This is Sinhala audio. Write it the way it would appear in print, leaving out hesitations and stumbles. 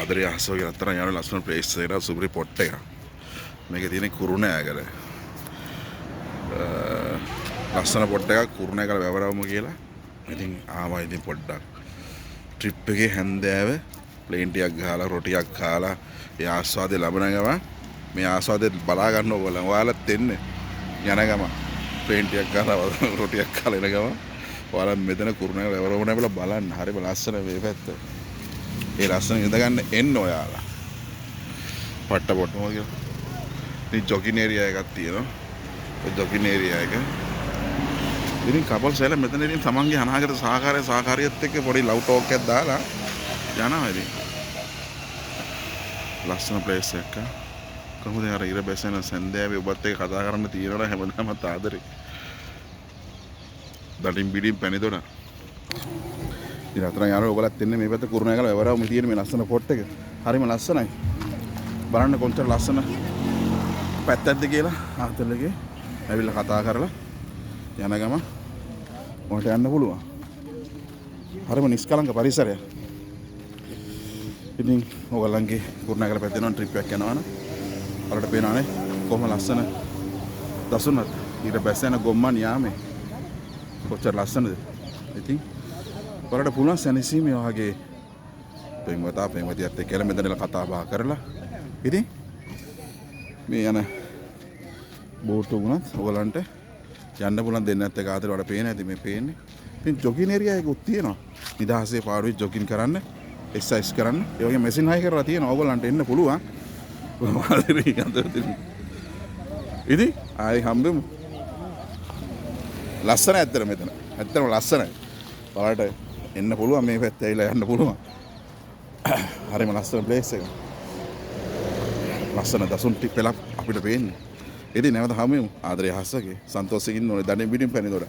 ආදරේ අහසෝගේ අතරන් යන ලස්සන ප්ලේස් එකක් සුපිරි පොට් එකක්. මේකේ තියෙන කුරුණෑගල. ලස්සන පොට් එකක් කුරුණෑගල වැවරවමු කියලා. ඉතින් ආවා ඉතින් පොඩ්ඩක් ට්‍රිප් එකේ හැන්දෑව ප්ලේන් ටිකක් ගහලා රොටියක් කාලා ඒ ආස්වාදේ ලබන ගමන් මේ ආස්වාදේ බලා ගන්න ඕගොල්ලෝ. ඔයාලත් එන්නේ යන ගමන් ප්ලේන් ටිකක් ගහලා රොටියක් කාලා එන ගමන් ඔයාලා මෙතන කුරුණෑගල වැවරවමු නැබලා බලන්න. හරිම ලස්සන මේ පැත්ත. ඒ ලස්සන ඉඳ ගන්න එන්න ඔයාලා. පට්ට පොට්ටම කියලා. ඉතින් ජොගින් ඒරියා එකක් තියෙනවා. ඒ ජොගින් ඒරියා එක. ඉතින් කපල්ස් ඇල මෙතන ඉතින් තමන්ගේ අනාගත සහකාරියත් එක්ක පොඩි ලව් ටෝක් එකක් දාලා යනවා ඉතින්. ලස්සන ප්ලේස් එකක්. කොහොමද අර ඉර බැසෙන සන්දෑවේ ඔබත් එක්ක කතා කරන්න තියෙනවා හැමදාමත් ආදරේ. දඩින් බිඩින් පැණි දොන. ඉතින් අතන යනවා ඔයගලත් එන්නේ මේ පැත්ත කුරුණෑගල වැවරවම තියෙන මේ ලස්සන පොට් එක. හරිම ලස්සනයි. බලන්න කොච්චර ලස්සන පැත්තක්ද කියලා ආතලගේ ඇවිල්ලා කතා කරලා යන ගම මොකට යන්න පුළුවන්. හරිම නිස්කලංක පරිසරයක්. ඉතින් ඔයගලන්ගේ කුරුණෑගල පැත්තේ යන ට්‍රිප් එකක් යනවනම් වලට පේනවානේ කොහොම ලස්සන දසුනක් ඊට බැසෙන ගොම්මන් යාමේ කොච්චර ලස්සනද. ඉතින් වලට පුළුවන් සැනසීමේ වගේ පෙම්වතියත් එක්ක කියලා මෙතනලා කතා බහ කරලා ඉතින් මේ යන බෝට් උනත් ඔයගලන්ට යන්න පුළුවන් දෙන්නත් එක්ක ආතර වල පේන ඇති මේ පේන්නේ. ඉතින් ජොගින් ඒරියා එකක් තියෙනවා. නිදහසේ පාරුවේ ජොගින් කරන්න, එක්සර්සයිස් කරන්න. ඒ වගේ මැෂින් හයි කරලා තියෙනවා. ඔයගලන්ට එන්න පුළුවන්. ඉතින් ආයි හම්බෙමු. ලස්සන ඇත්තට මෙතන. ඇත්තටම ලස්සනයි. බලන්න එන්න පුළුවන් මේ පැත්තේ ඇවිල්ලා යන්න පුළුවන්. හරිම ලස්සන ප්ලේස් එකක්. ලස්සන දසුන් ටිප් එකක් අපිට පේන්නේ. ඉතින් නැවත හමුවෙමු ආදරේ හස්සගේ සන්තෝෂයෙන් ඉන්න ඕනේ දඩින් බිඩින් පැණි දොඩ.